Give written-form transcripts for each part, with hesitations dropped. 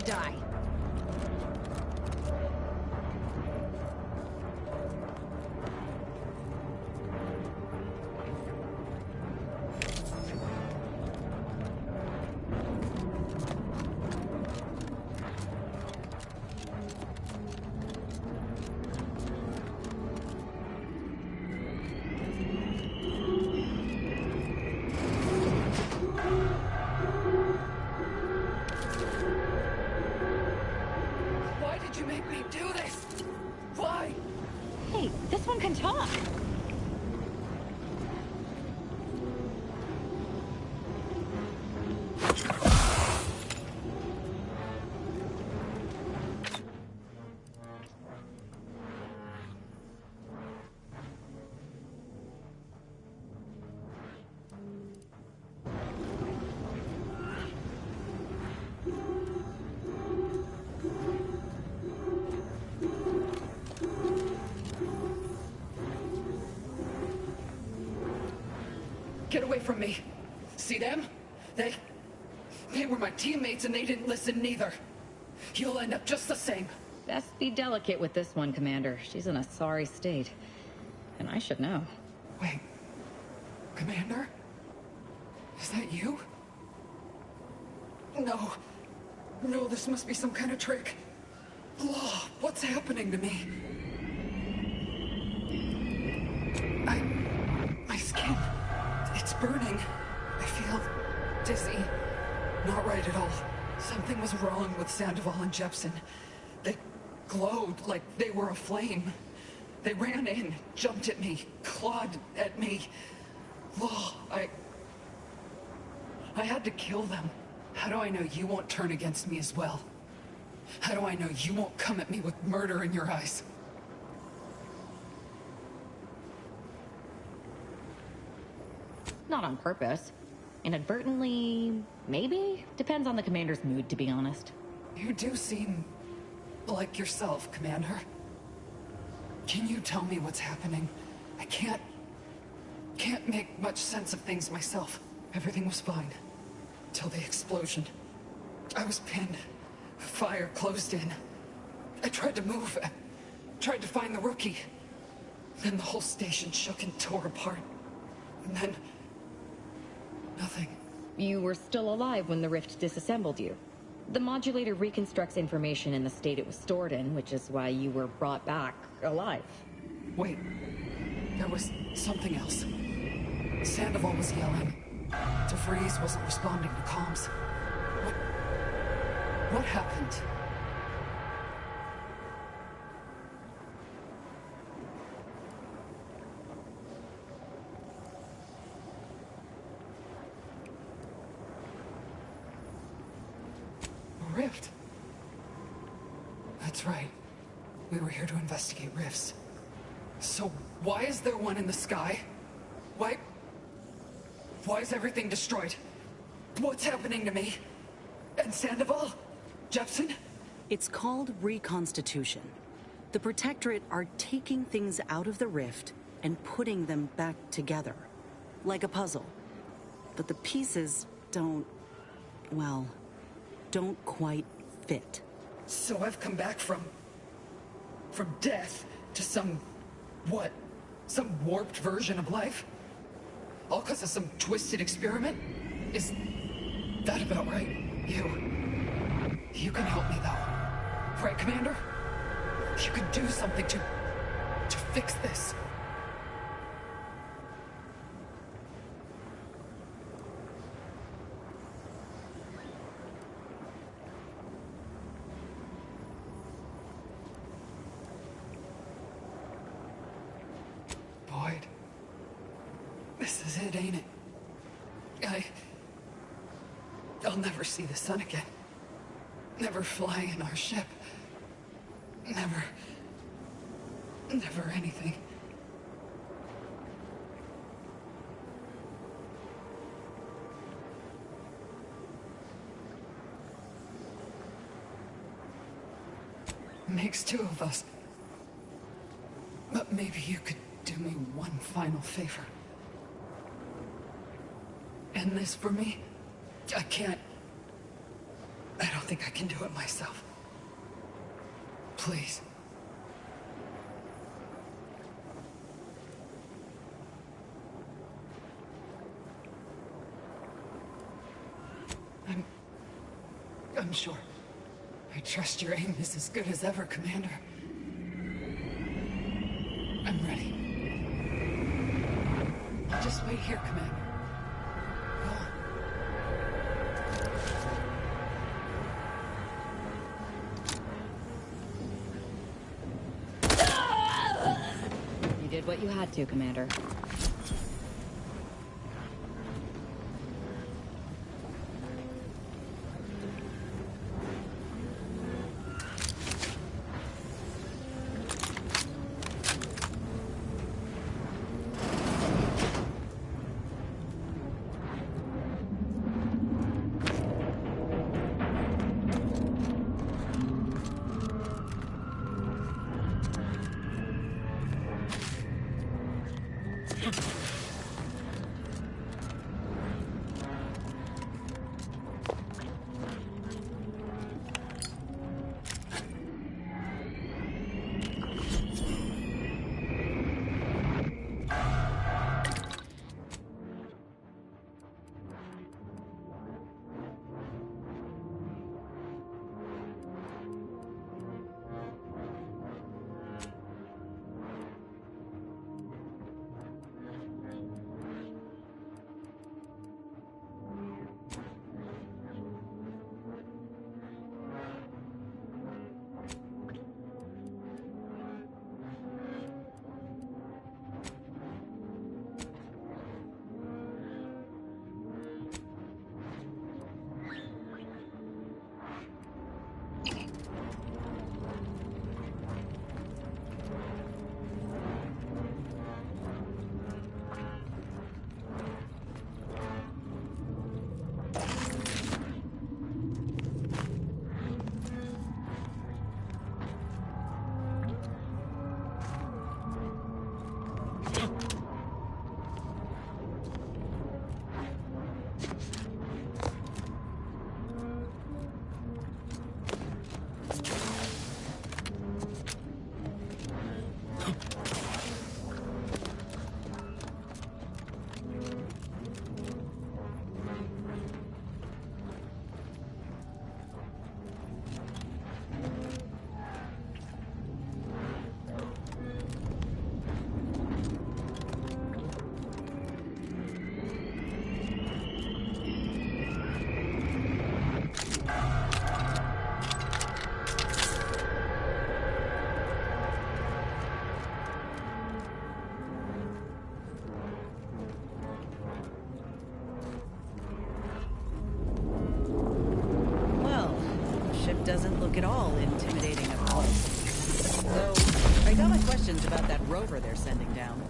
die. Why did you make me do this? Why? Hey, this one can talk. Get away from me. See them? They were my teammates and they didn't listen neither. You'll end up just the same. Best be delicate with this one, Commander. She's in a sorry state. And I should know. Wait. Commander? Is that you? No. No, this must be some kind of trick. Law, what's happening to me? My skin. It's burning. I feel dizzy. Not right at all. Something was wrong with Sandoval and Jepson. They glowed like they were aflame. They ran in, jumped at me, clawed at me. Law, I had to kill them. How do I know you won't turn against me as well? How do I know you won't come at me with murder in your eyes? Not on purpose. Inadvertently, maybe? Depends on the Commander's mood, to be honest. You do seem like yourself, Commander. Can you tell me what's happening? I can't make much sense of things myself. Everything was fine. Till the explosion. I was pinned. Fire closed in. I tried to move. I tried to find the rookie. Then the whole station shook and tore apart. And then... nothing. You were still alive when the rift disassembled you. The modulator reconstructs information in the state it was stored in, which is why you were brought back alive. Wait. There was something else. Sandoval was yelling. DeVries wasn't responding to comms. What happened? A rift. That's right. We were here to investigate rifts. So why is there one in the sky? Why is everything destroyed? What's happening to me? And Sandoval? Jepson? It's called reconstitution. The Protectorate are taking things out of the rift and putting them back together. Like a puzzle. But the pieces don't quite fit. So I've come back from death to some warped version of life? All because of some twisted experiment? Is that about right? You can help me though. Right, Commander? You can do something to fix this. Boyd. This is it, ain't it? I'll never see the sun again. Never fly in our ship. Never anything. Makes two of us. But maybe you could do me one final favor. End this for me? I don't think think I can do it myself. Please. I'm sure. I trust your aim is as good as ever, Commander. I'm ready. I'll just wait here, Commander. Go on. You did what you had to, Commander. Doesn't look at all intimidating at all. So, I got my questions about that rover they're sending down.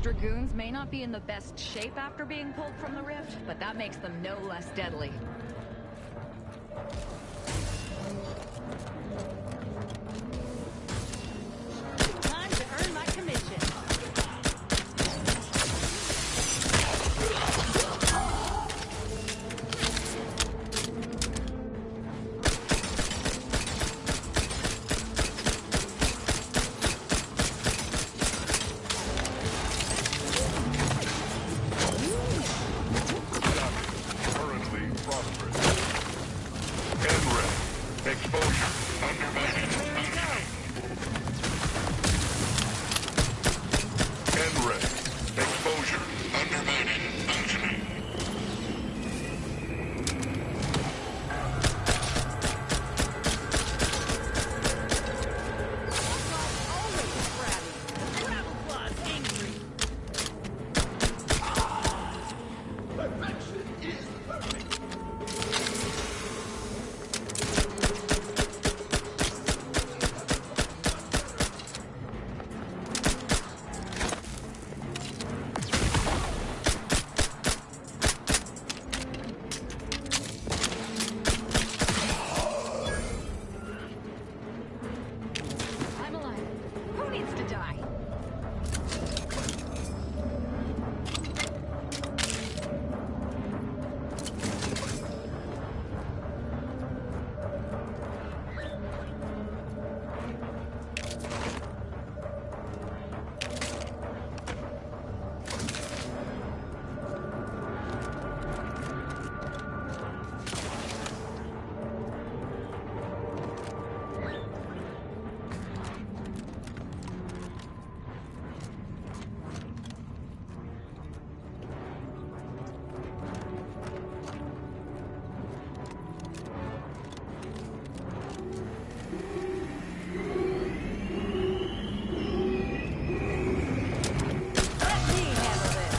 Dragoons may not be in the best shape after being pulled from the rift, but that makes them no less deadly. Time to earn my commission. Currently prosperous. NRED. Exposure. Undermining. NRED. Exposure. Undermining. Functioning. Always crabby. Travel claws angry. I'm alive. Who needs to die? Let me handle this.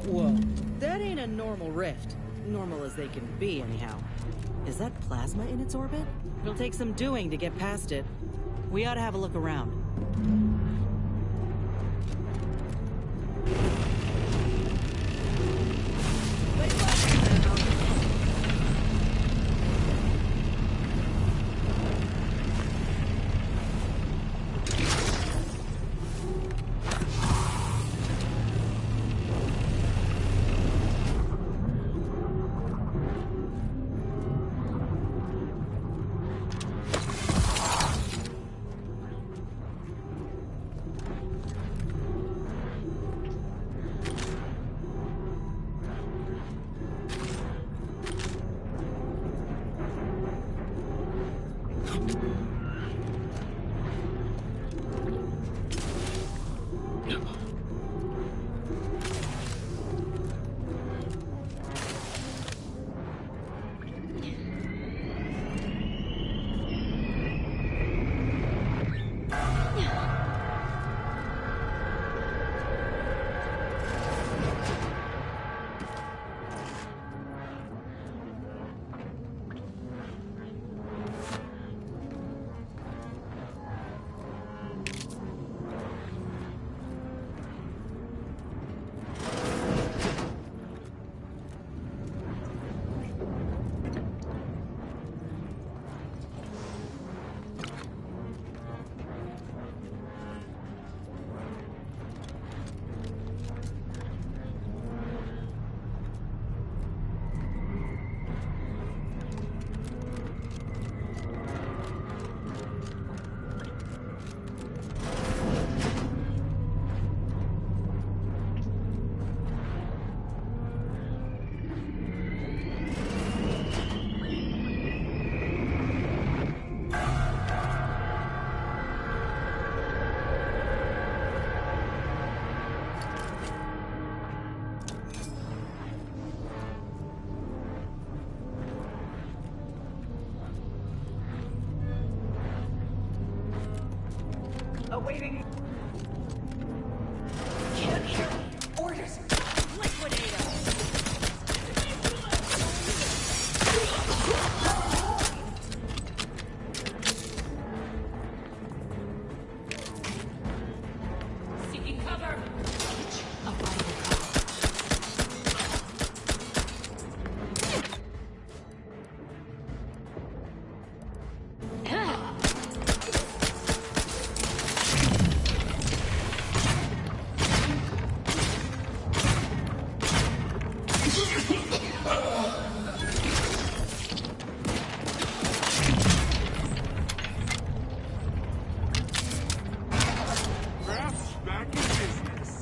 Whoa, that ain't a normal rift. Normal as they can be, anyhow. Is that plasma in its orbit? It'll take some doing to get past it. We ought to have a look around. Awaiting. Can't hear orders. Liquidate him! Seeking cover. A vital Perhaps back in business.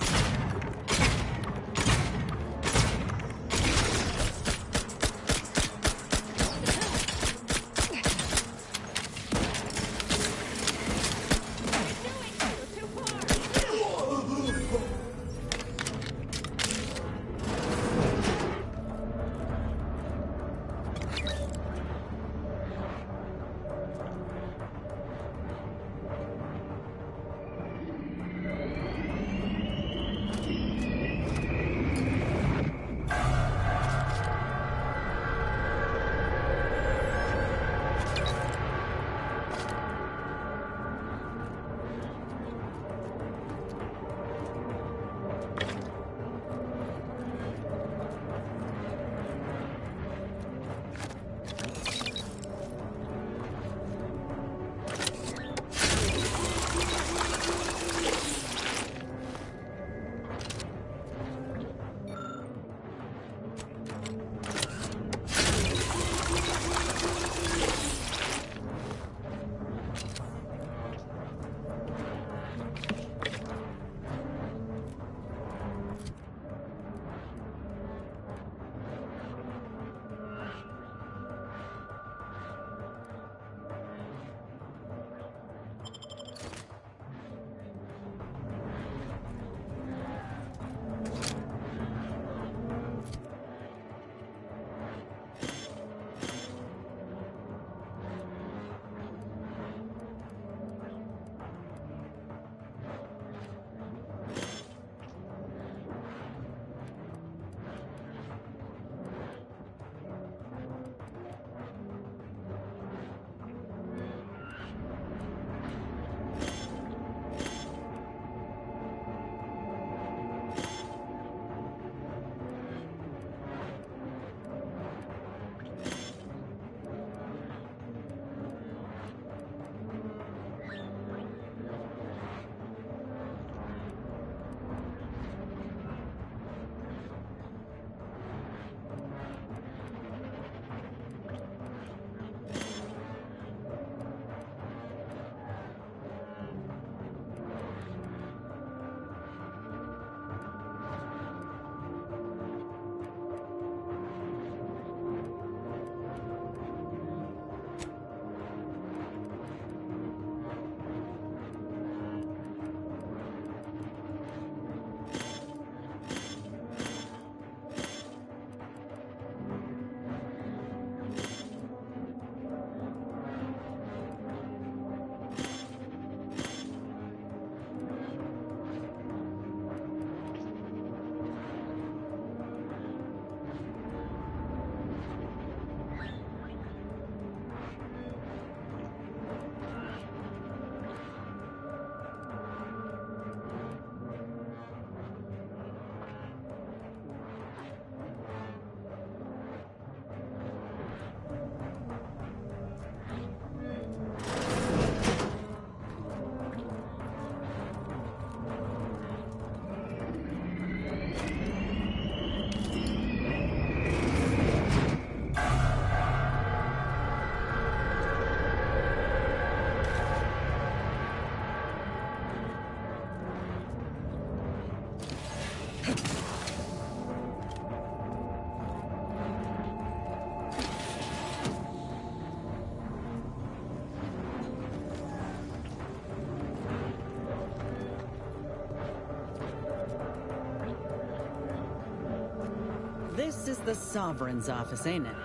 This is the Sovereign's office, ain't it?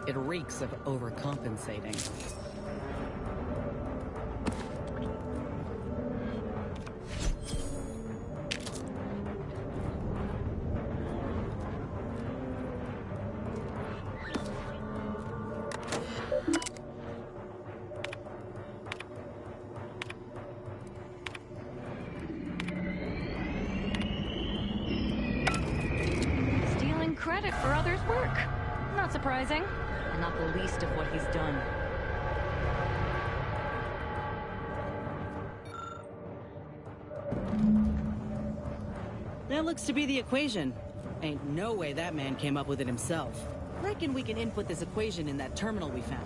It reeks of overcompensating. credit for others' work. Not surprising, and not the least of what he's done. That looks to be the equation. Ain't no way that man came up with it himself. Reckon we can input this equation in that terminal we found.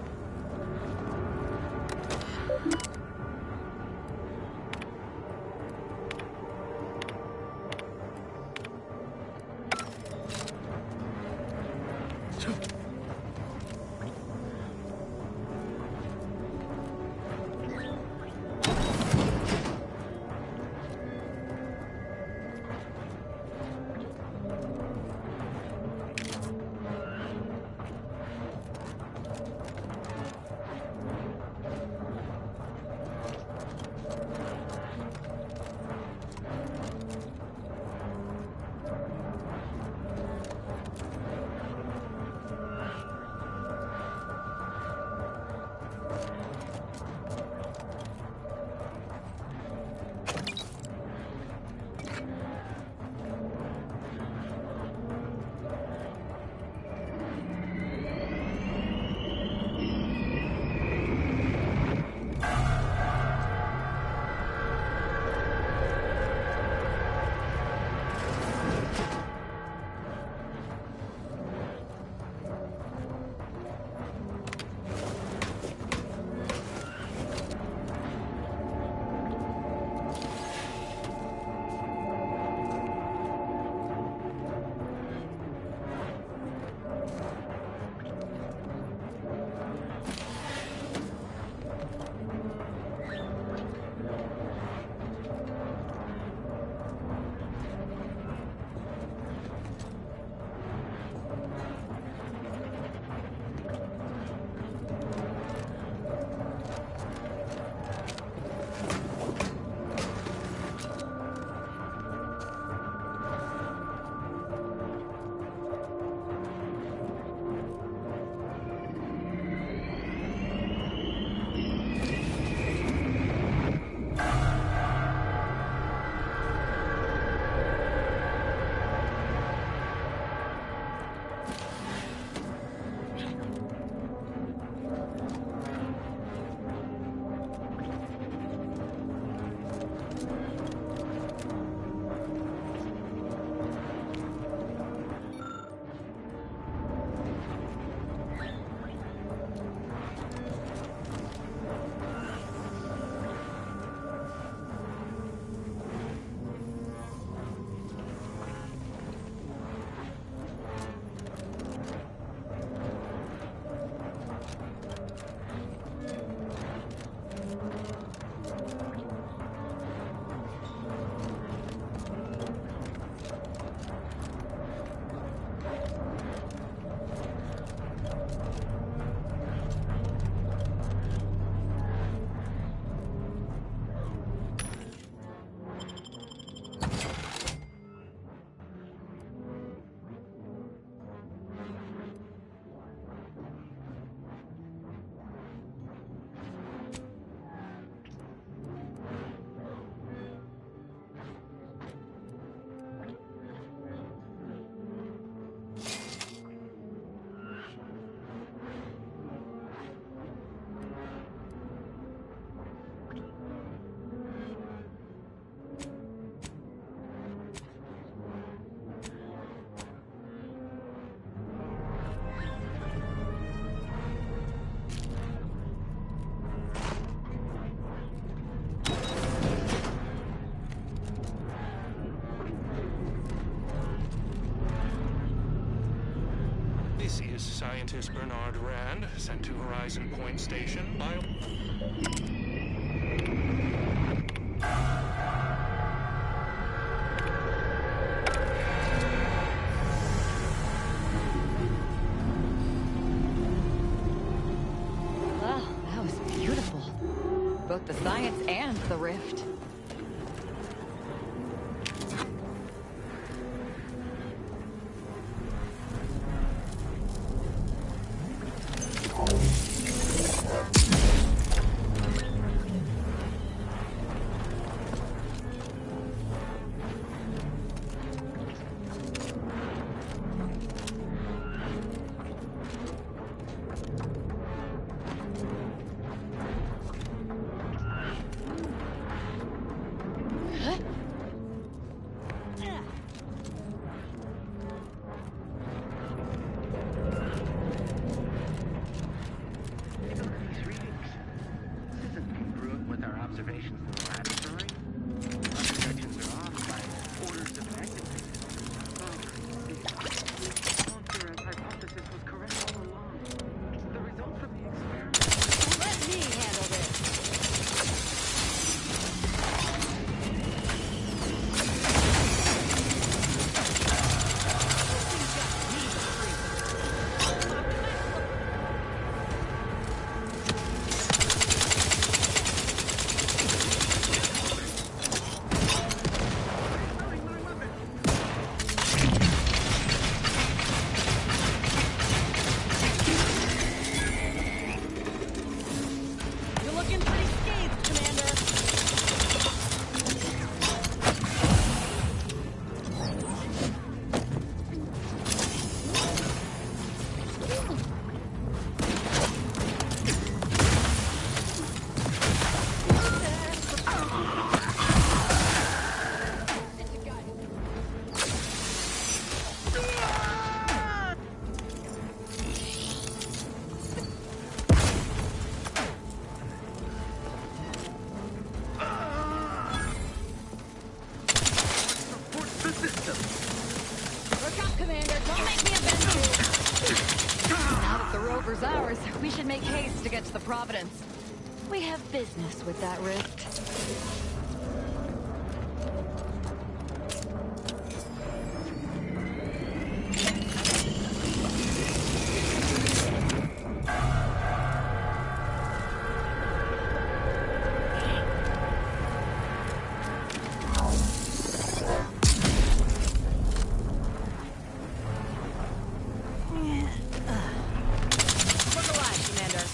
Scientist Bernard Rand, sent to Horizon Point Station. Wow, that was beautiful. Both the science and the rift. observations in the laboratory. Other sections are off by orders of magnitude. Monster's hypothesis was correct all along. The results of the experiment. Let me handle this. You're looking pretty scathed, Commander. Support the system. Look up, Commander. Don't make me avenge you. Now that the rover's ours, we should make haste to get to the Providence. We have business with that rift. Look alive, Commander.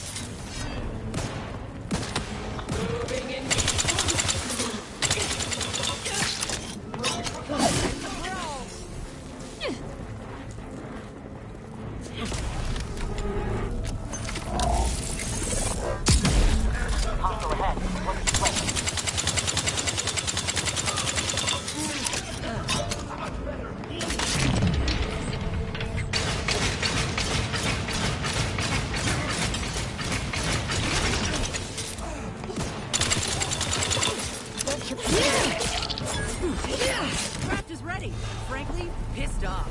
Craft is ready. Frankly, pissed off.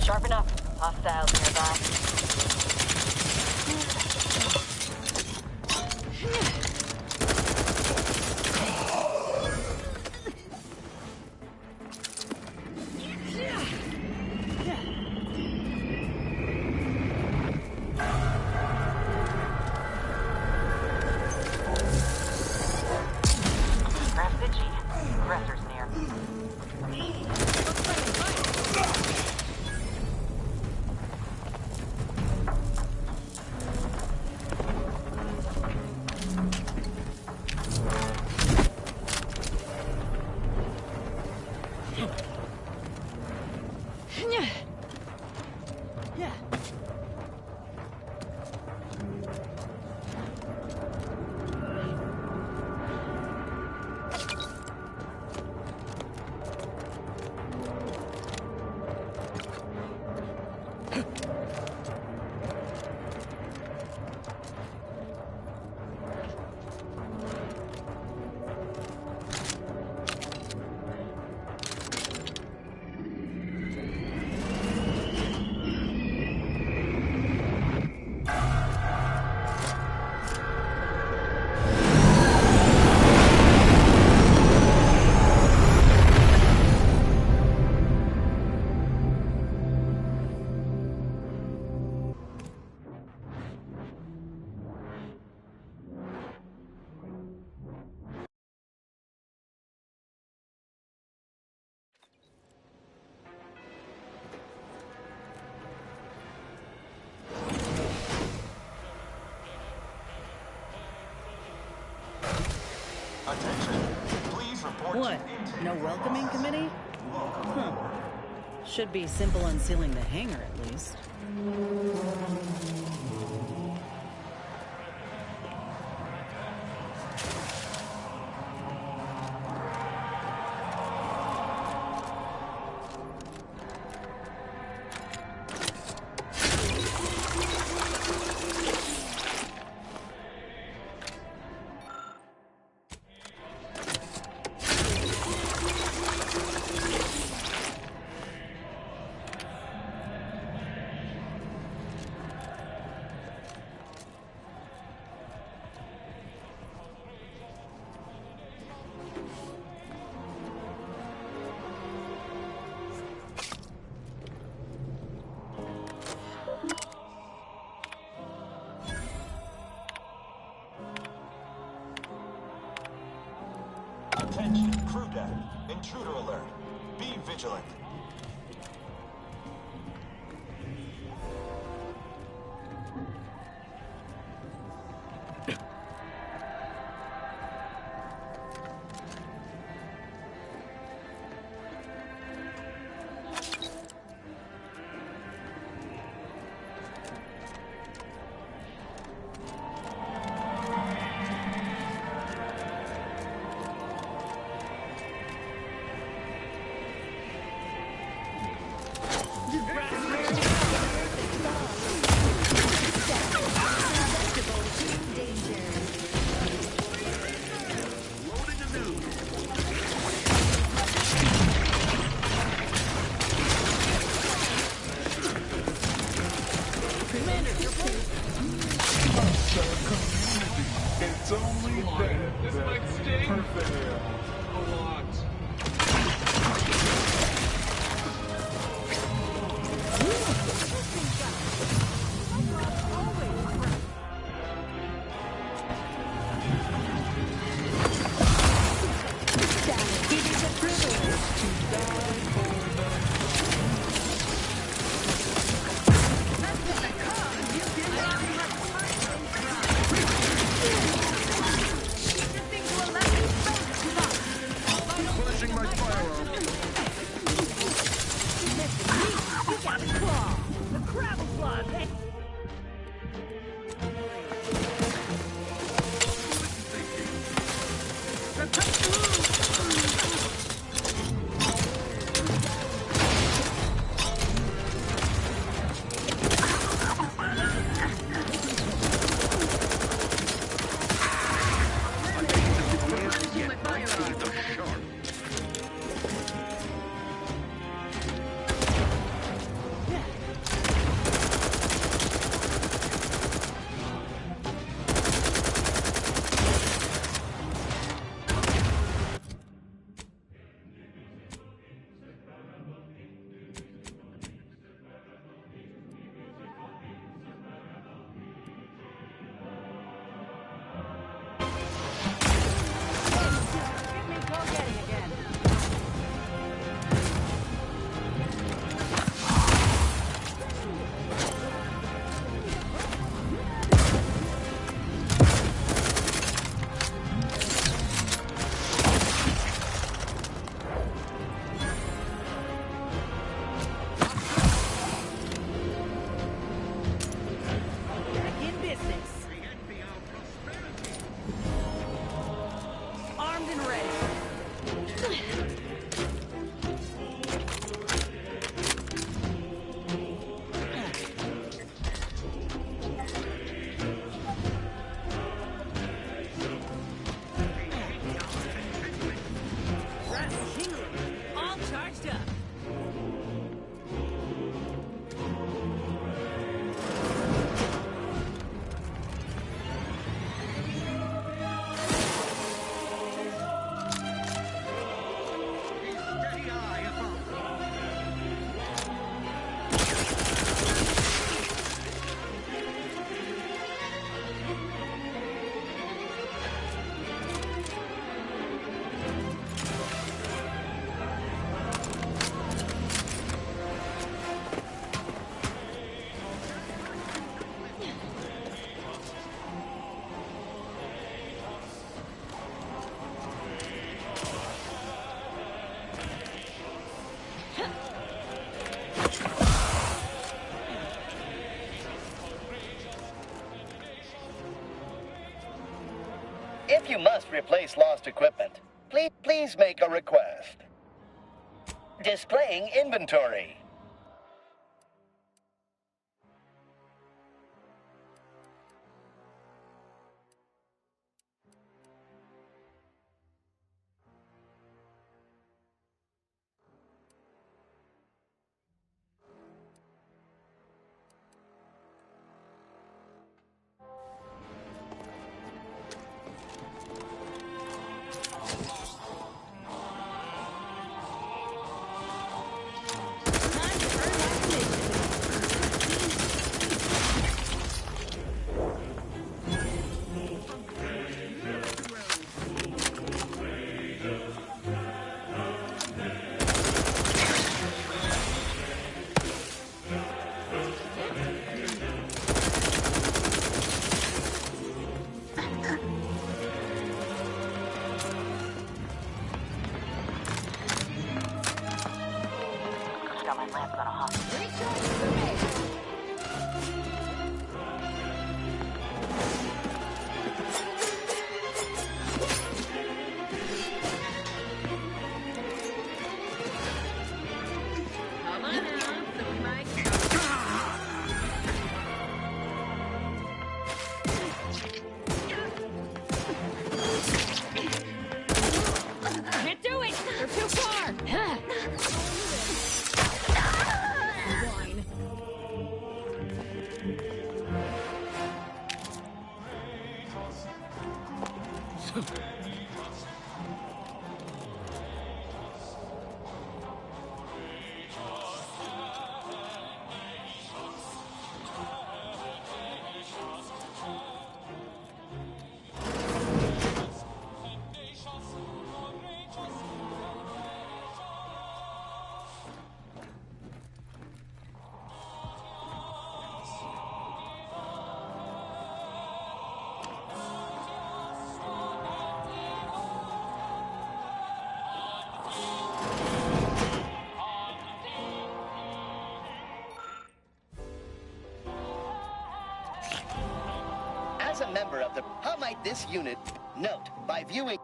Sharpen up. Hostiles nearby. Grab the G. Aggressors near. Yeah. Attention. Please report What? to intake. No welcoming committee? Huh. Should be simple unsealing the hangar, at least. Attention, crew deck. Intruder alert. Be vigilant. It's only fair. This might sting. A lot. If you must replace lost equipment, please make a request. Displaying inventory. As a member of the... How might this unit... Note, by viewing...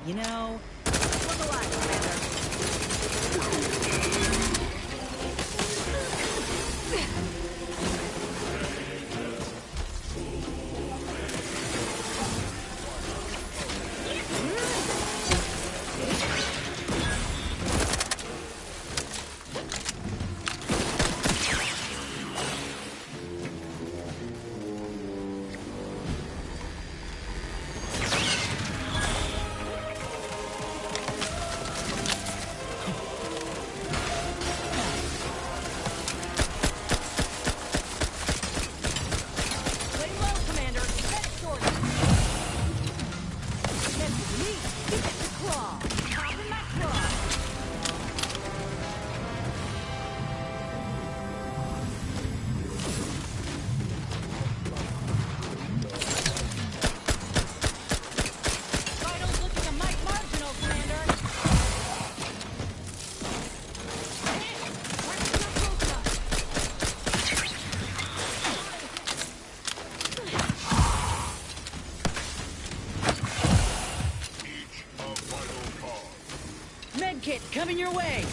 You know, look alive, Commander. Medkit coming your way!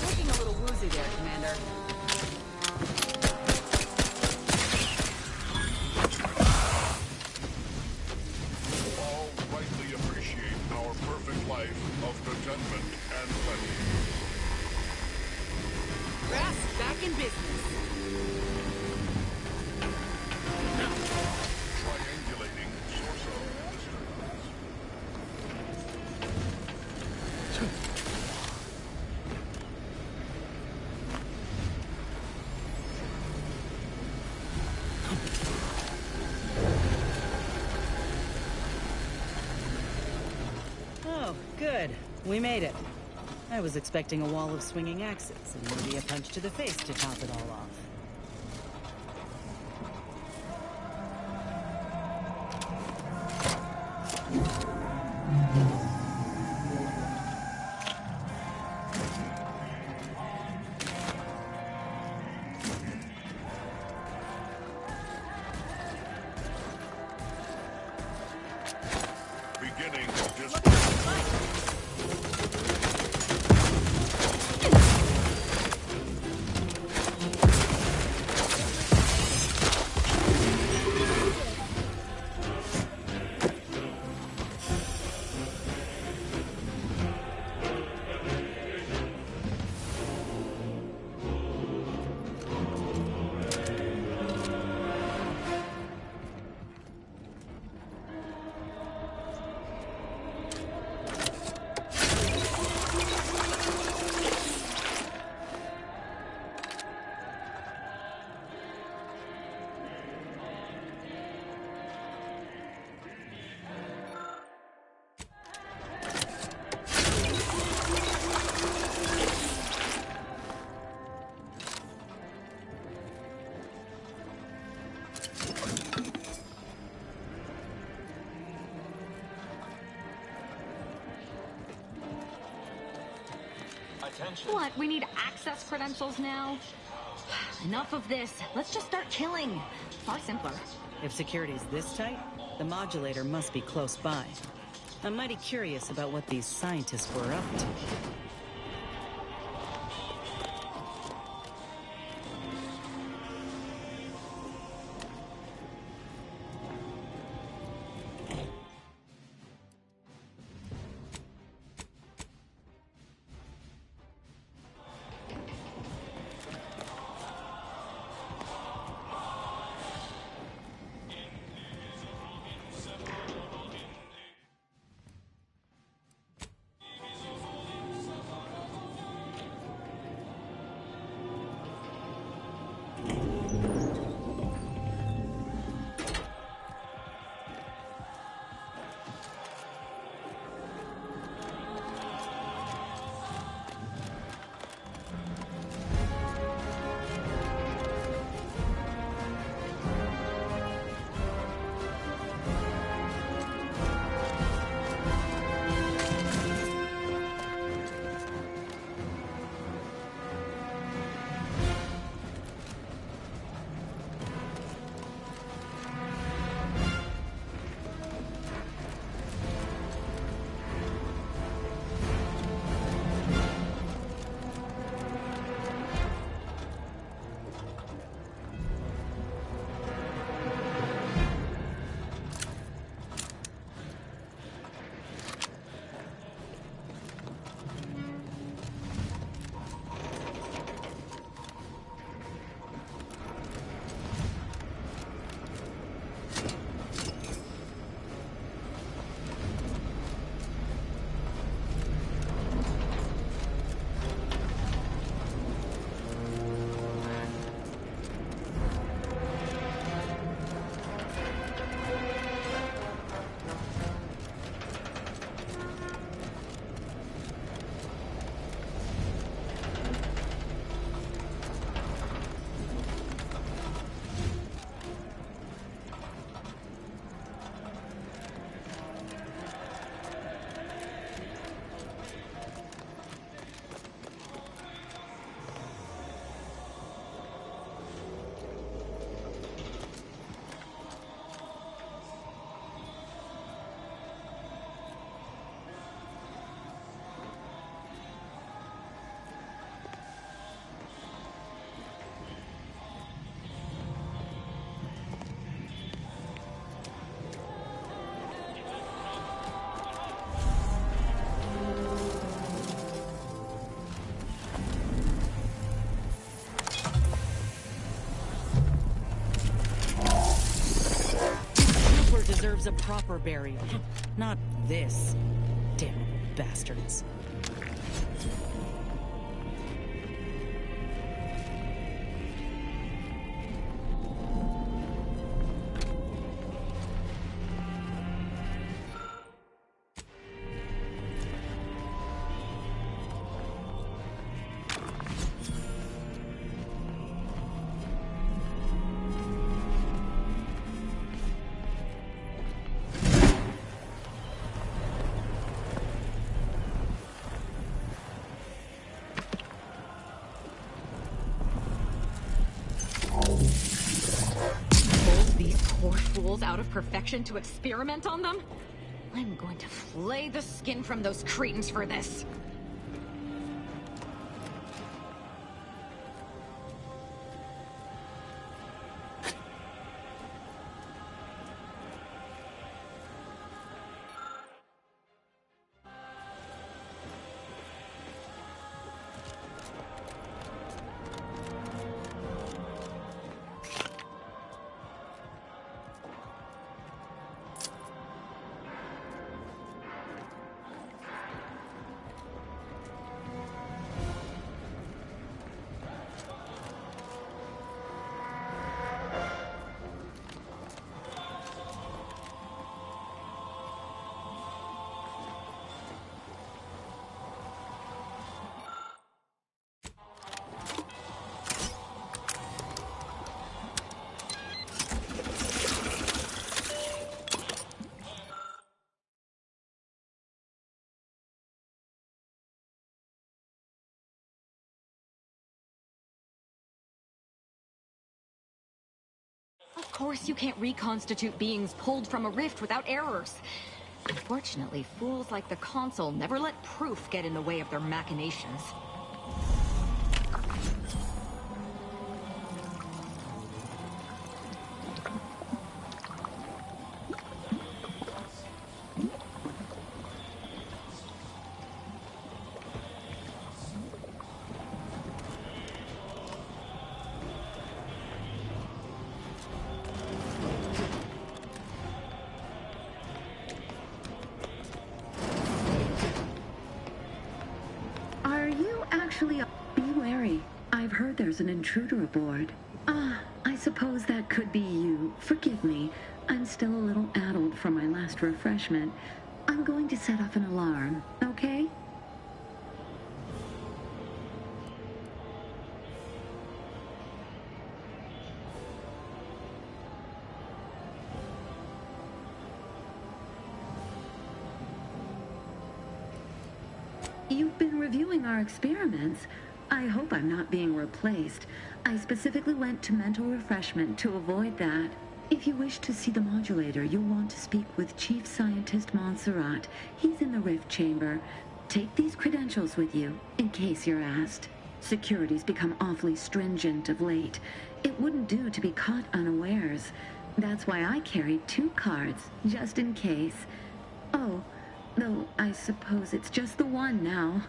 Looking a little woozy there, Commander. All rightly appreciate our perfect life of contentment and plenty. back in business. Triangulating source of disturbance. Oh, good. We made it. I was expecting a wall of swinging axes and maybe a punch to the face to top it all off. Beginning just. Attention. What? We need access credentials now? Enough of this. Let's just start killing. Far simpler. If security's this tight, the modulator must be close by. I'm mighty curious about what these scientists were up to. deserves a proper burial, not this. Damnable bastards. Out of perfection to experiment on them? I'm going to flay the skin from those cretins for this. Of course you can't reconstitute beings pulled from a rift without errors. Unfortunately, fools like the Consul never let proof get in the way of their machinations. Be wary. I've heard there's an intruder aboard. I suppose that could be you. Forgive me. I'm still a little addled from my last refreshment. I'm going to set off an alarm, okay? You've been reviewing our experiments. I hope I'm not being replaced. I specifically went to mental refreshment to avoid that. If you wish to see the modulator, you'll want to speak with Chief Scientist Montserrat. He's in the rift chamber. Take these credentials with you, in case you're asked. Security's become awfully stringent of late. It wouldn't do to be caught unawares. That's why I carried 2 cards, just in case. Oh, though I suppose it's just the one now.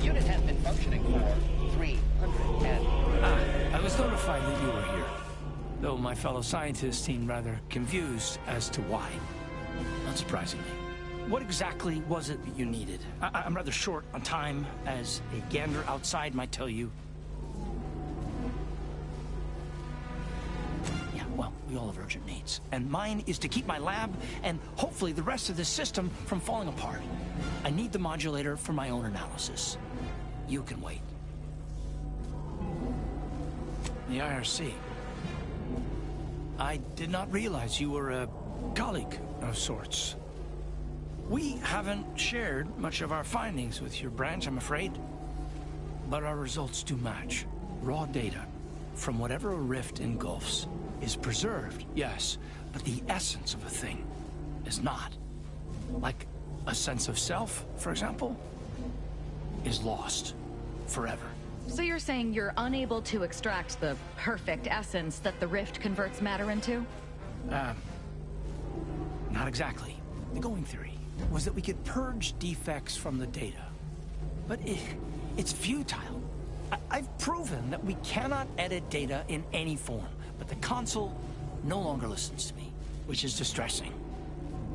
Unit has been functioning for 300 and... I was notified that you were here, though my fellow scientists seemed rather confused as to why. Not surprisingly. What exactly was it that you needed? I'm rather short on time, as a gander outside might tell you. Yeah, well, we all have urgent needs. And mine is to keep my lab, and hopefully the rest of this system, from falling apart. I need the modulator for my own analysis. You can wait. The IRC. I did not realize you were a colleague of sorts. We haven't shared much of our findings with your branch, I'm afraid. But our results do match. Raw data from whatever a rift engulfs is preserved, yes, but the essence of a thing is not. Like a sense of self, for example, is lost forever. So you're saying you're unable to extract the perfect essence that the rift converts matter into? Not exactly. The going theory was that we could purge defects from the data. But it's futile. I've proven that we cannot edit data in any form, but the console no longer listens to me, which is distressing.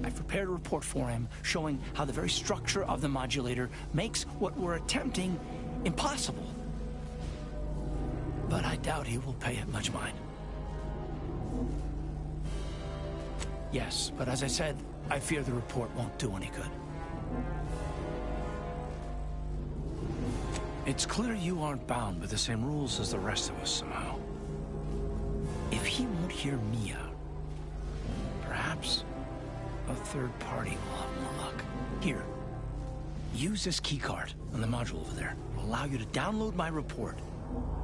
I've prepared a report for him showing how the very structure of the modulator makes what we're attempting impossible. But I doubt he will pay it much mind. Yes, but as I said, I fear the report won't do any good. It's clear you aren't bound by the same rules as the rest of us somehow. If he won't hear me out, perhaps a third party will have more luck. Here, use this keycard on the module over there. It'll allow you to download my report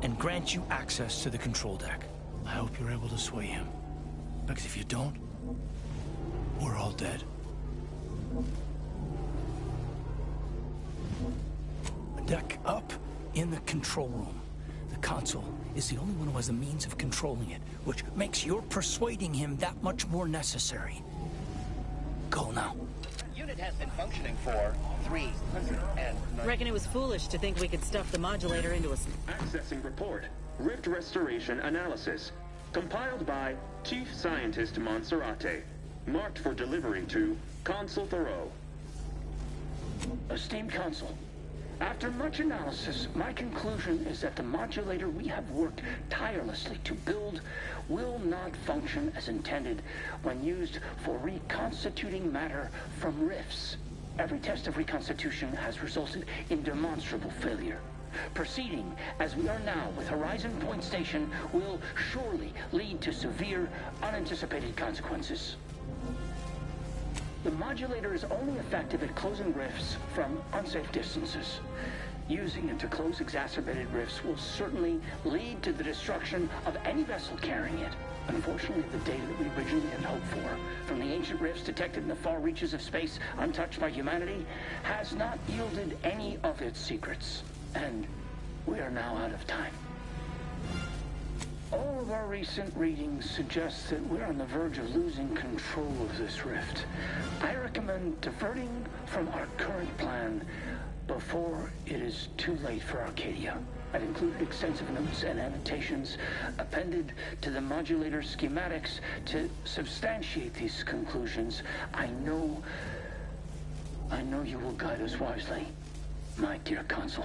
and grant you access to the control deck. I hope you're able to sway him. Because if you don't, we're all dead. A deck up in the control room. The console is the only one who has the means of controlling it, which makes your persuading him that much more necessary. Go now. Unit has been functioning for 309. Reckon it was foolish to think we could stuff the modulator into a... Accessing report. Rift Restoration Analysis. Compiled by Chief Scientist Monserrate. Marked for delivery to Consul Thoreau. Esteemed Consul, after much analysis, my conclusion is that the modulator we have worked tirelessly to build will not function as intended when used for reconstituting matter from rifts. Every test of reconstitution has resulted in demonstrable failure. Proceeding as we are now with Horizon Point Station will surely lead to severe, unanticipated consequences. The modulator is only effective at closing rifts from unsafe distances. Using it to close exacerbated rifts will certainly lead to the destruction of any vessel carrying it. Unfortunately, the data that we originally had hoped for, from the ancient rifts detected in the far reaches of space untouched by humanity, has not yielded any of its secrets. And we are now out of time. All of our recent readings suggest that we're on the verge of losing control of this rift. I recommend diverting from our current plan before it is too late for Arcadia. I've included extensive notes and annotations appended to the modulator schematics to substantiate these conclusions. I know you will guide us wisely, my dear Consul.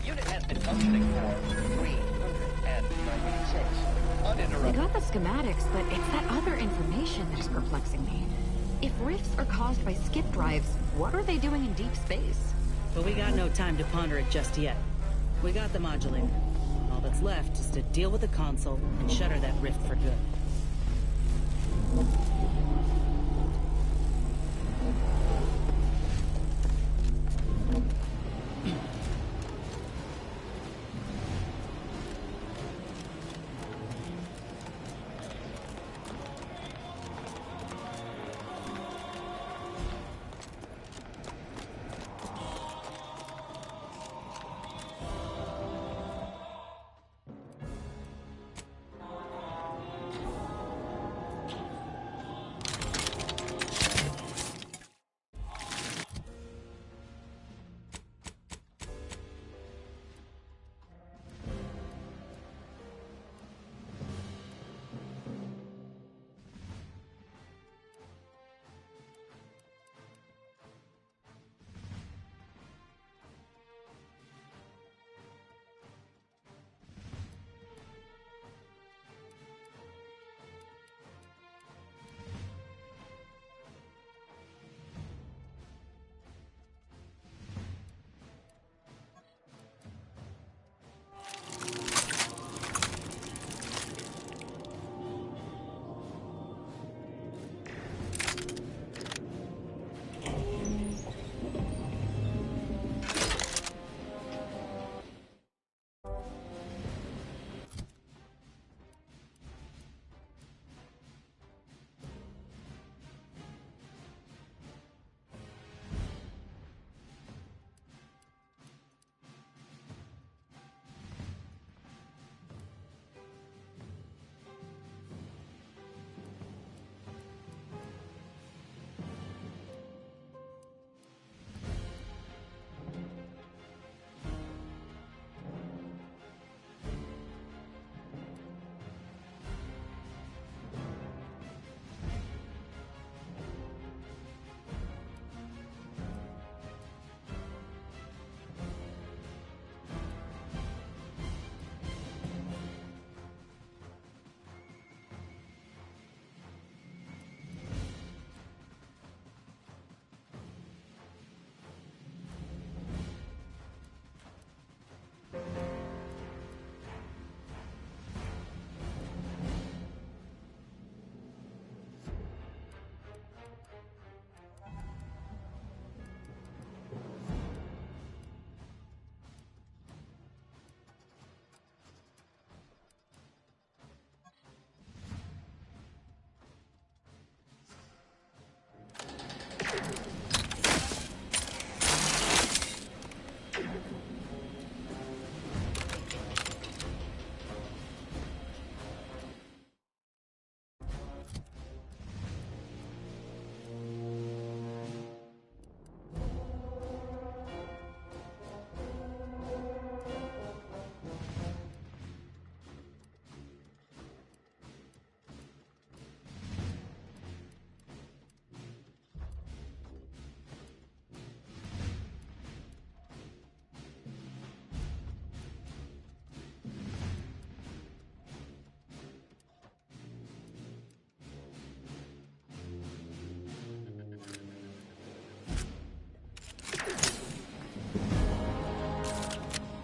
Unit has been functioning for 396. Uninterrupted. I got the schematics, but it's that other information that is perplexing me. If rifts are caused by skip drives, what are they doing in deep space? But we got no time to ponder it just yet. We got the modulator. All that's left is to deal with the console and shutter that rift for good.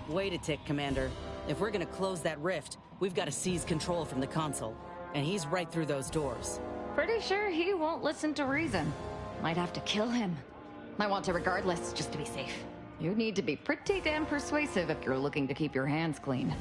Wait a tick, Commander. If we're gonna close that rift, we've got to seize control from the console. And he's right through those doors. Pretty sure he won't listen to reason. Might have to kill him. I want to regardless, just to be safe. You need to be pretty damn persuasive if you're looking to keep your hands clean.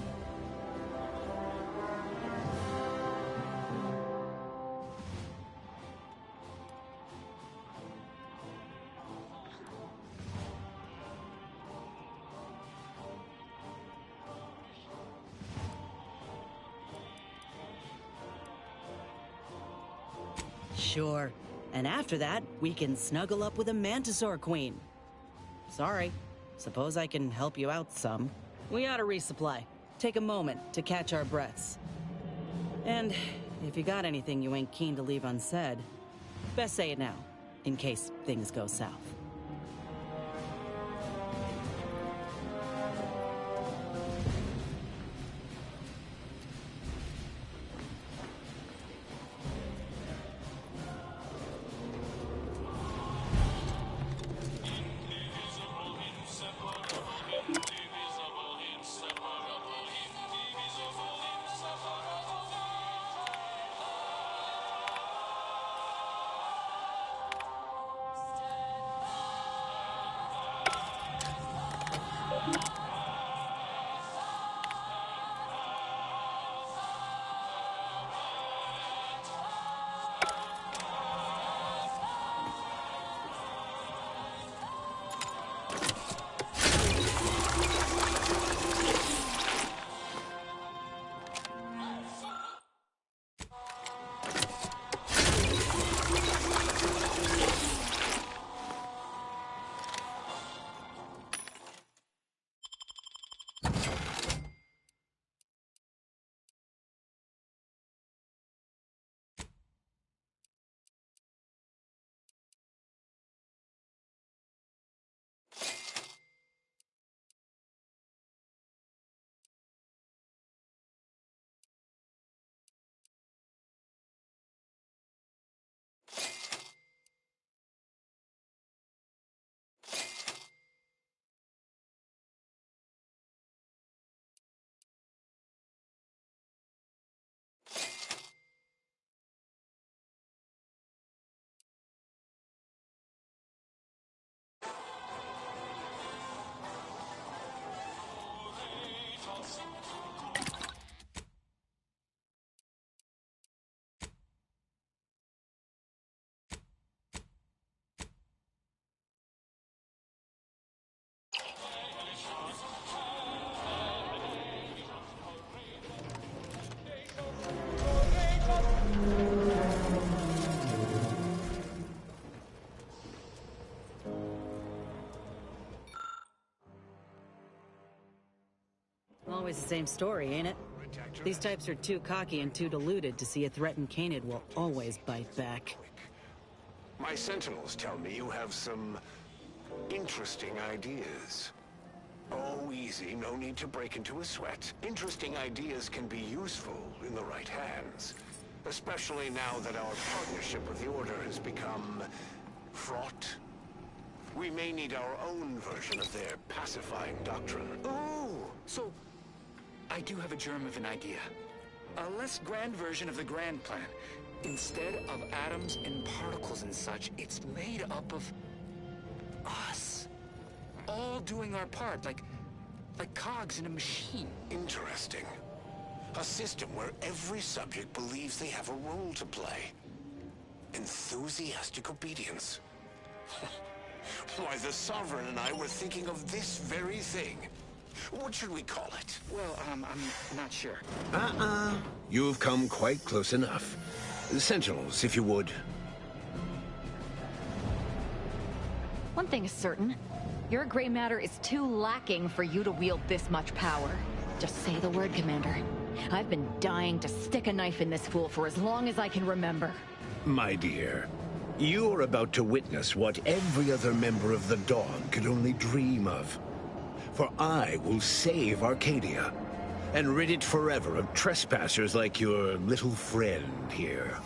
Sure. And after that, we can snuggle up with a Mantisaur Queen. Sorry. Suppose I can help you out some. We ought to resupply. Take a moment to catch our breaths. And if you got anything you ain't keen to leave unsaid, best say it now, in case things go south. Always the same story, ain't it? These types are too cocky and too deluded to see a threatened Canid will always bite back. My sentinels tell me you have some interesting ideas. Oh, easy. No need to break into a sweat. Interesting ideas can be useful in the right hands. Especially now that our partnership with the Order has become fraught. We may need our own version of their pacifying doctrine. Oh, so I do have a germ of an idea. A less grand version of the grand plan. Instead of atoms and particles and such, it's made up of us. All doing our part, like cogs in a machine. Interesting. A system where every subject believes they have a role to play. Enthusiastic obedience. Why, the Sovereign and I were thinking of this very thing. What should we call it? Well, I'm not sure. You've come quite close enough. Sentinels, if you would. One thing is certain. Your gray matter is too lacking for you to wield this much power. Just say the word, Commander. I've been dying to stick a knife in this fool for as long as I can remember. My dear, you're about to witness what every other member of the Dawn could only dream of. For I will save Arcadia, and rid it forever of trespassers like your little friend here.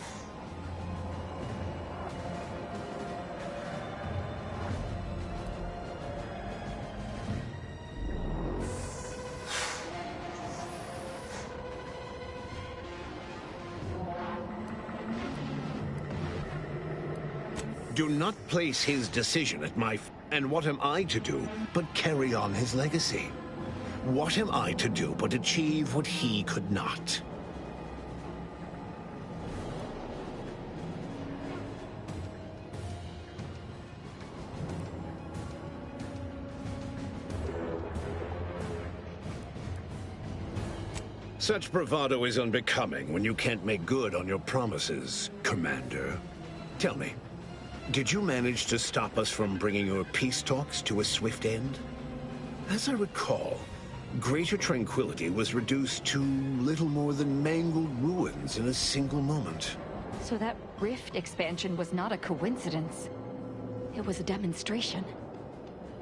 Do not place his decision at my and what am I to do but carry on his legacy? What am I to do but achieve what he could not? Such bravado is unbecoming when you can't make good on your promises, Commander. Tell me, did you manage to stop us from bringing your peace talks to a swift end? As I recall, Greater Tranquility was reduced to little more than mangled ruins in a single moment. So that rift expansion was not a coincidence. It was a demonstration.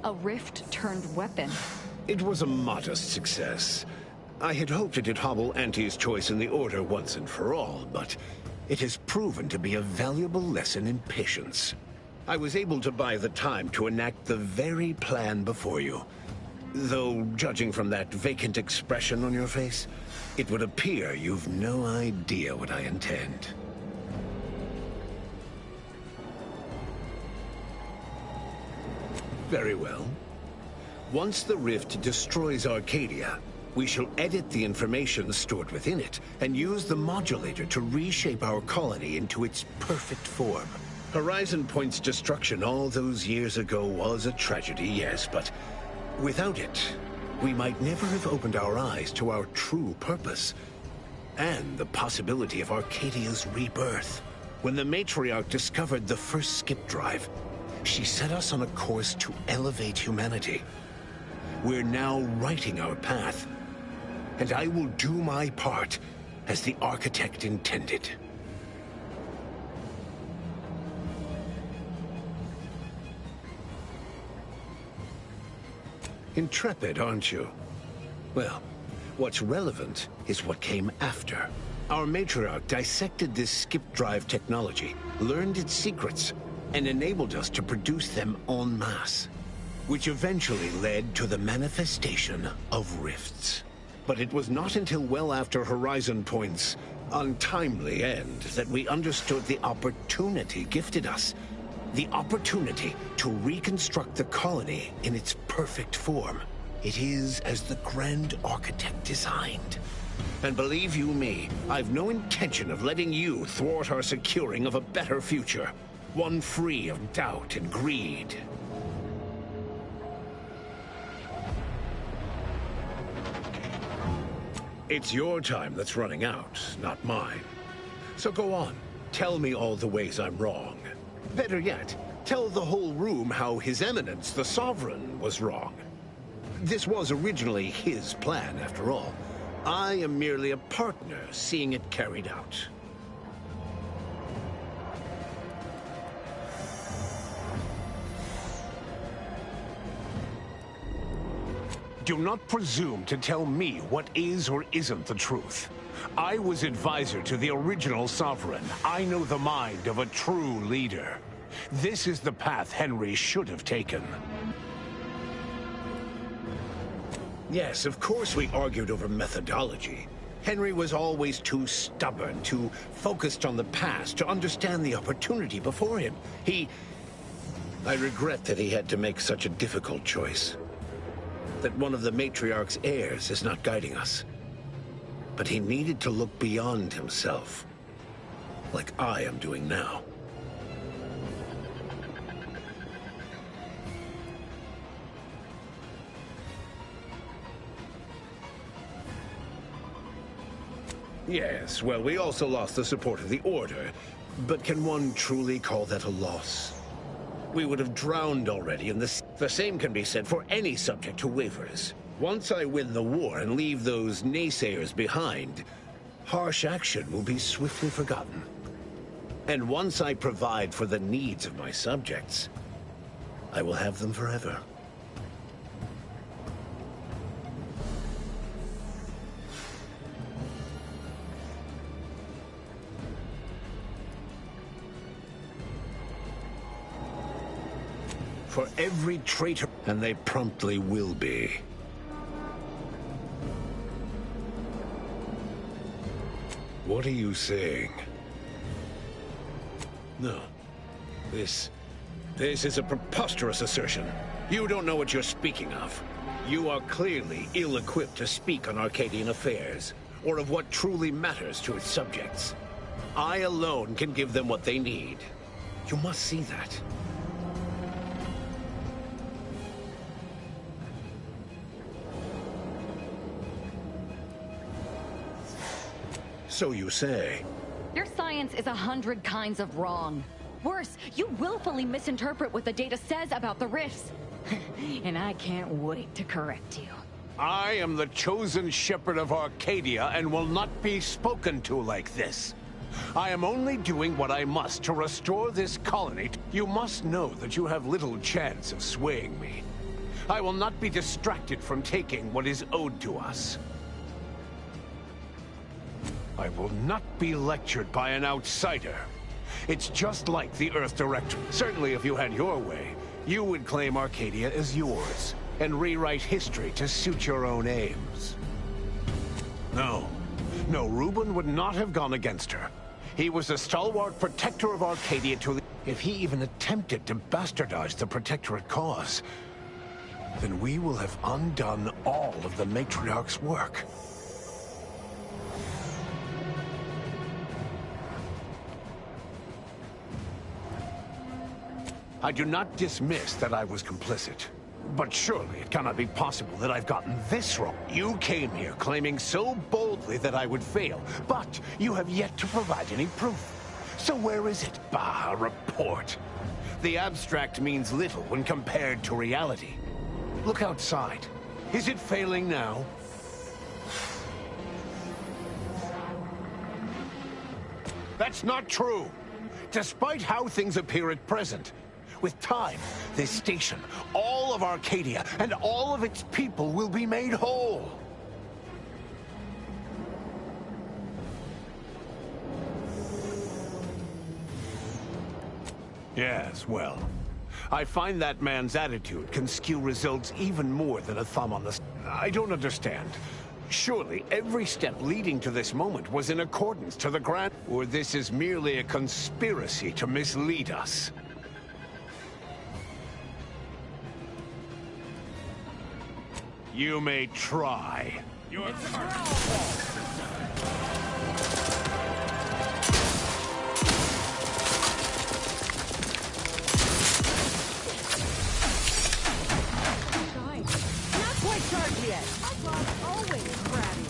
A rift-turned weapon. It was a modest success. I had hoped it'd hobble Auntie's choice in the Order once and for all, but it has proven to be a valuable lesson in patience. I was able to buy the time to enact the very plan before you. Though, judging from that vacant expression on your face, it would appear you've no idea what I intend. Very well. Once the rift destroys Arcadia, we shall edit the information stored within it and use the modulator to reshape our colony into its perfect form. Horizon Point's destruction all those years ago was a tragedy, yes, but without it, we might never have opened our eyes to our true purpose and the possibility of Arcadia's rebirth. When the Matriarch discovered the first skip drive, she set us on a course to elevate humanity. We're now writing our path, and I will do my part as the Architect intended. Intrepid, aren't you? Well, what's relevant is what came after. Our Matriarch dissected this skip drive technology, learned its secrets, and enabled us to produce them en masse, which eventually led to the manifestation of rifts. But it was not until well after Horizon Point's untimely end that we understood the opportunity gifted us. The opportunity to reconstruct the colony in its perfect form. It is as the Grand Architect designed. And believe you me, I've no intention of letting you thwart our securing of a better future. One free of doubt and greed. It's your time that's running out, not mine. So go on, tell me all the ways I'm wrong. Better yet, tell the whole room how His Eminence, the Sovereign, was wrong. This was originally his plan, after all. I am merely a partner, seeing it carried out. Do not presume to tell me what is or isn't the truth. I was advisor to the original Sovereign. I know the mind of a true leader. This is the path Henry should have taken. Yes, of course we argued over methodology. Henry was always too stubborn, too focused on the past to understand the opportunity before him. I regret that he had to make such a difficult choice. That one of the Matriarch's heirs is not guiding us. But he needed to look beyond himself, like I am doing now. Yes, well, we also lost the support of the Order, but can one truly call that a loss? We would have drowned already, and the same can be said for any subject who wavers. Once I win the war and leave those naysayers behind, harsh action will be swiftly forgotten. And once I provide for the needs of my subjects, I will have them forever. For every traitor, and they promptly will be. What are you saying? No, this This is a preposterous assertion. You don't know what you're speaking of. You are clearly ill-equipped to speak on Arcadian affairs, or of what truly matters to its subjects. I alone can give them what they need. You must see that. So you say. Your science is 100 kinds of wrong. Worse, you willfully misinterpret what the data says about the rifts. And I can't wait to correct you. I am the chosen shepherd of Arcadia and will not be spoken to like this. I am only doing what I must to restore this colony. You must know that you have little chance of swaying me. I will not be distracted from taking what is owed to us. I will not be lectured by an outsider. It's just like the Earth Director. Certainly if you had your way, you would claim Arcadia as yours, and rewrite history to suit your own aims. No, Reuben would not have gone against her. He was a stalwart protector of Arcadia if he even attempted to bastardize the Protectorate cause, then we will have undone all of the Matriarch's work. I do not dismiss that I was complicit. But surely it cannot be possible that I've gotten this wrong. You came here claiming so boldly that I would fail, but you have yet to provide any proof. So where is it? Bah, a report. The abstract means little when compared to reality. Look outside. Is it failing now? That's not true. Despite how things appear at present, with time, this station, all of Arcadia, and all of its people will be made whole. Yes, well, I find that man's attitude can skew results even more than a thumb on the... I don't understand. Surely every step leading to this moment was in accordance to the grand... Or this is merely a conspiracy to mislead us. You may try. Your Not quite charged yet. Outlaw's always crabby.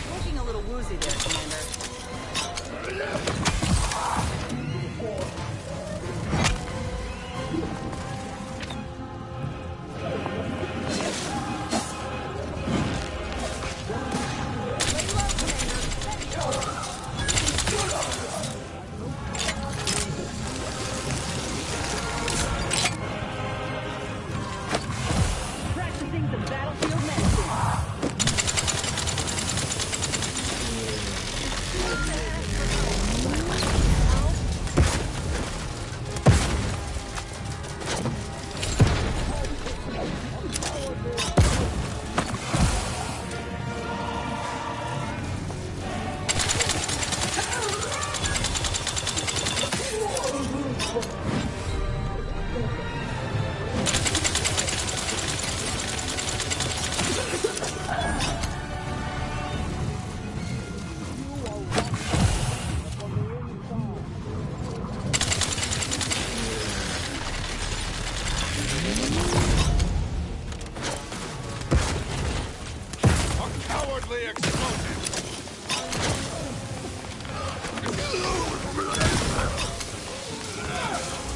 Looking a little woozy there, Commander. Practicing the battlefield medicine.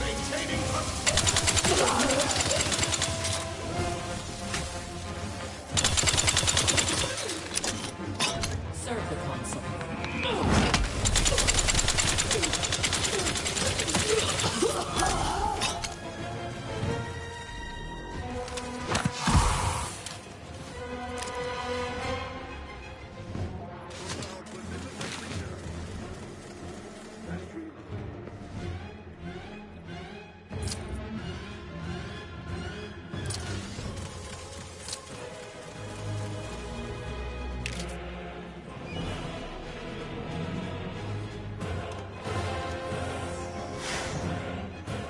Maintaining Serve the console.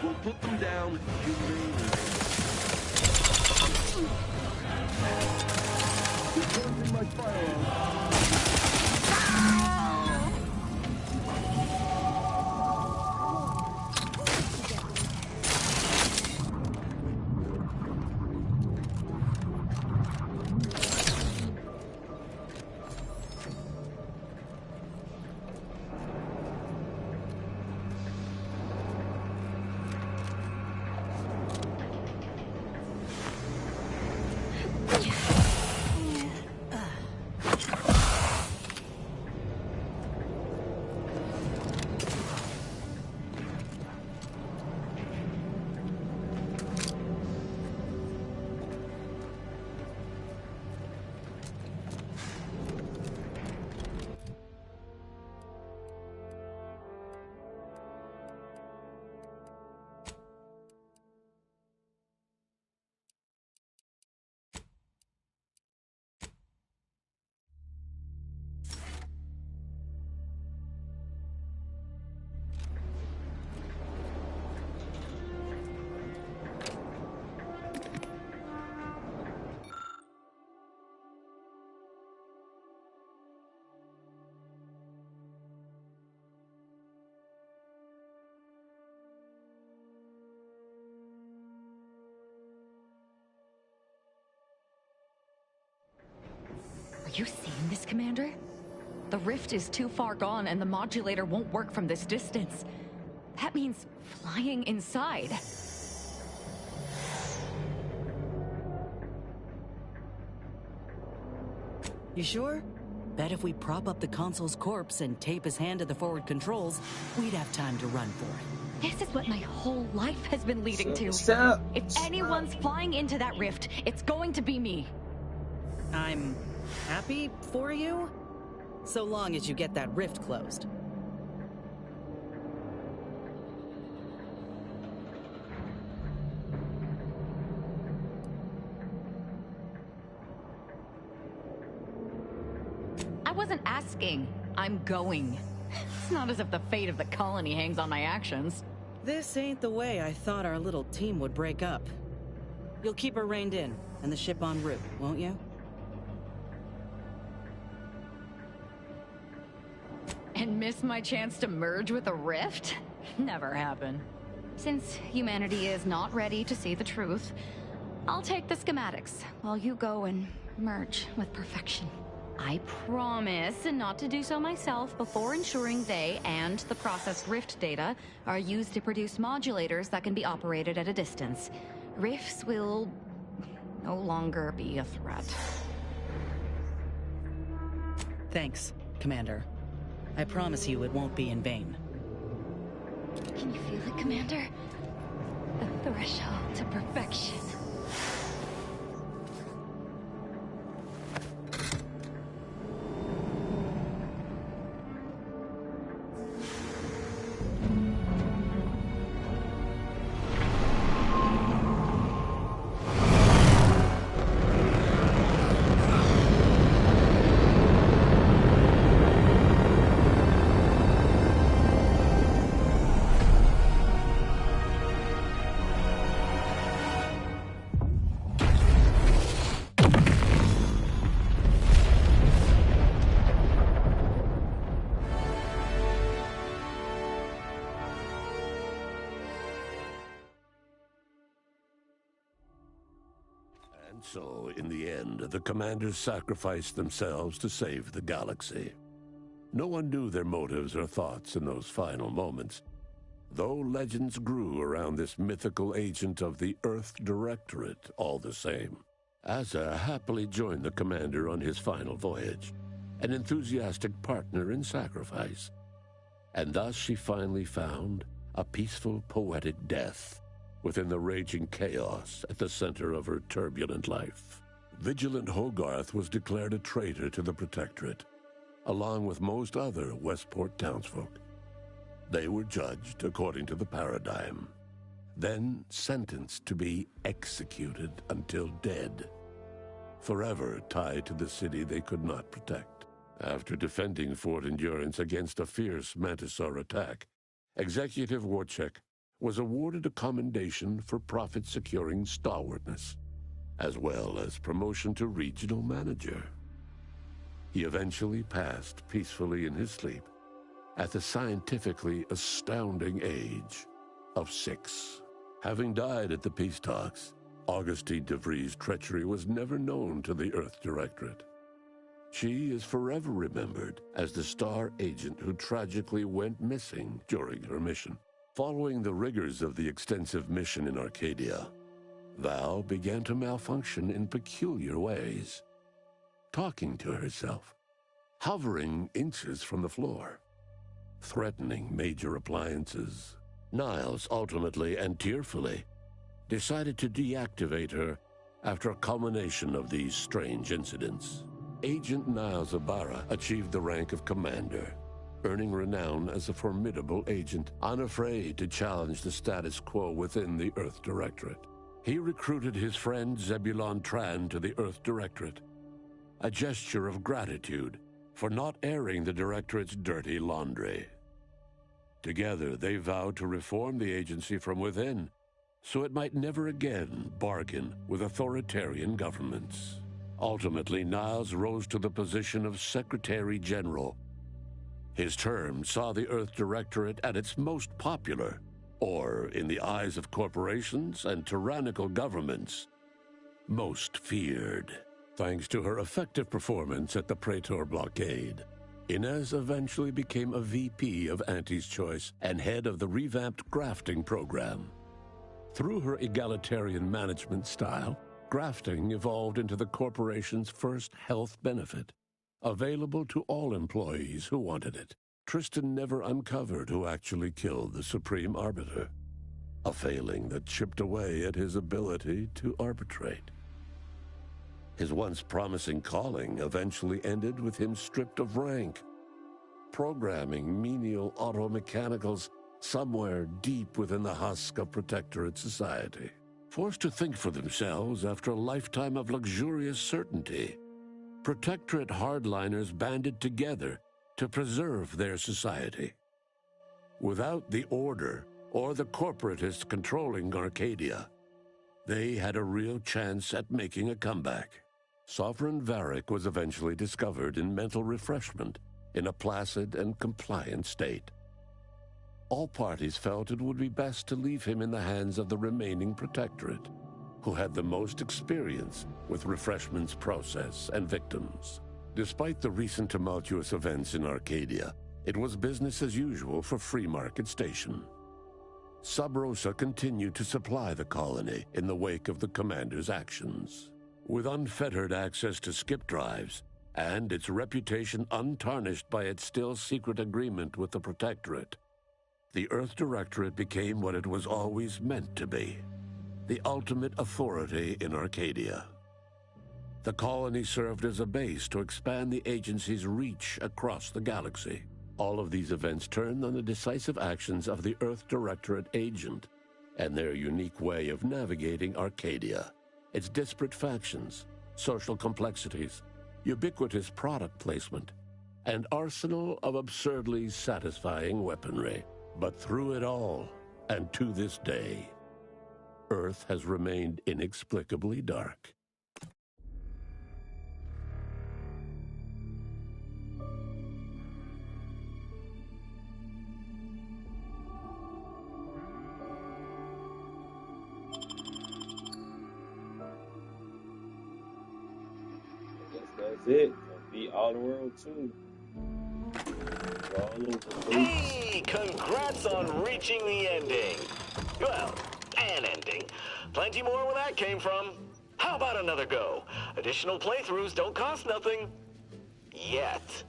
We'll put them down humanely. Using my firearm. Are you seeing this, Commander? The rift is too far gone and the modulator won't work from this distance. That means flying inside. You sure? Bet if we prop up the console's corpse and tape his hand to the forward controls, we'd have time to run for it. This is what my whole life has been leading to. If anyone's flying into that rift, it's going to be me. I'm happy for you, so long as you get that rift closed. I wasn't asking. I'm going. It's not as if the fate of the colony hangs on my actions. This ain't the way I thought our little team would break up. You'll keep her reined in, and the ship en route, won't you? And miss my chance to merge with a rift? Never happen. Since humanity is not ready to see the truth, I'll take the schematics while you go and merge with perfection. I promise not to do so myself before ensuring they and the processed rift data are used to produce modulators that can be operated at a distance. Rifts will no longer be a threat. Thanks, Commander. I promise you it won't be in vain. Can you feel it, Commander? The threshold to perfection. So, in the end, the commanders sacrificed themselves to save the galaxy. No one knew their motives or thoughts in those final moments. though legends grew around this mythical agent of the Earth Directorate all the same. Asa happily joined the commander on his final voyage, an enthusiastic partner in sacrifice. And thus she finally found a peaceful, poetic death within the raging chaos at the center of her turbulent life. Vigilant Hogarth was declared a traitor to the Protectorate, along with most other Westport townsfolk. They were judged according to the paradigm, then sentenced to be executed until dead, forever tied to the city they could not protect. After defending Fort Endurance against a fierce Mantisaur attack, Executive Warchek was awarded a commendation for profit-securing stalwartness, as well as promotion to regional manager. He eventually passed peacefully in his sleep at the scientifically astounding age of 6. Having died at the peace talks, Augustine DeVries' treachery was never known to the Earth Directorate. She is forever remembered as the star agent who tragically went missing during her mission. Following the rigors of the extensive mission in Arcadia, Val began to malfunction in peculiar ways, talking to herself, hovering inches from the floor, threatening major appliances. Niles ultimately and tearfully decided to deactivate her after a culmination of these strange incidents. Agent Niles Ibarra achieved the rank of commander, earning renown as a formidable agent, unafraid to challenge the status quo within the Earth Directorate. He recruited his friend Zebulon Tran to the Earth Directorate, a gesture of gratitude for not airing the Directorate's dirty laundry. Together, they vowed to reform the agency from within, so it might never again bargain with authoritarian governments. Ultimately, Niles rose to the position of Secretary General. His term saw the Earth Directorate at its most popular, or, in the eyes of corporations and tyrannical governments, most feared. Thanks to her effective performance at the Praetor blockade, Inez eventually became a VP of Auntie's Choice and head of the revamped grafting program. Through her egalitarian management style, grafting evolved into the corporation's first health benefit, available to all employees who wanted it. Tristan never uncovered who actually killed the Supreme Arbiter, a failing that chipped away at his ability to arbitrate. His once promising calling eventually ended with him stripped of rank, programming menial auto-mechanicals somewhere deep within the husk of Protectorate society. Forced to think for themselves after a lifetime of luxurious certainty, Protectorate hardliners banded together to preserve their society. Without the Order or the corporatists controlling Arcadia, they had a real chance at making a comeback. Sovereign Varric was eventually discovered in mental refreshment in a placid and compliant state. All parties felt it would be best to leave him in the hands of the remaining Protectorate, who had the most experience with refreshment's process and victims. Despite the recent tumultuous events in Arcadia, it was business as usual for Free Market Station. Sub Rosa continued to supply the colony in the wake of the commander's actions. With unfettered access to skip drives, and its reputation untarnished by its still-secret agreement with the Protectorate, the Earth Directorate became what it was always meant to be, the ultimate authority in Arcadia. The colony served as a base to expand the agency's reach across the galaxy. All of these events turned on the decisive actions of the Earth Directorate agent and their unique way of navigating Arcadia, its disparate factions, social complexities, ubiquitous product placement, and arsenal of absurdly satisfying weaponry. But through it all, and to this day, Earth has remained inexplicably dark. That's it. Beat all the world too. Hey, congrats on reaching the ending. Well, an ending. Plenty more where that came from. How about another go? Additional playthroughs don't cost nothing. Yet.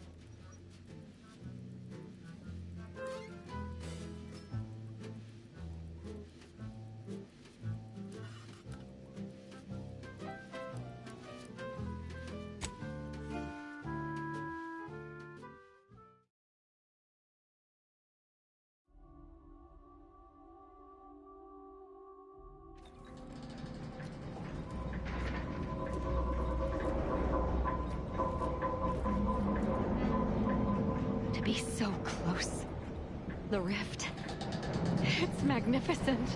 To be so close. The rift. It's magnificent.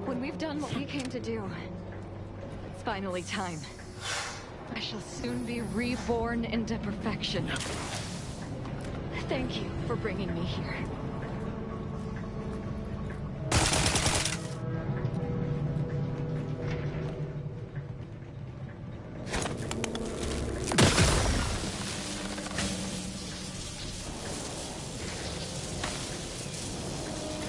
When we've done what we came to do, it's finally time. I shall soon be reborn into perfection. Thank you for bringing me here.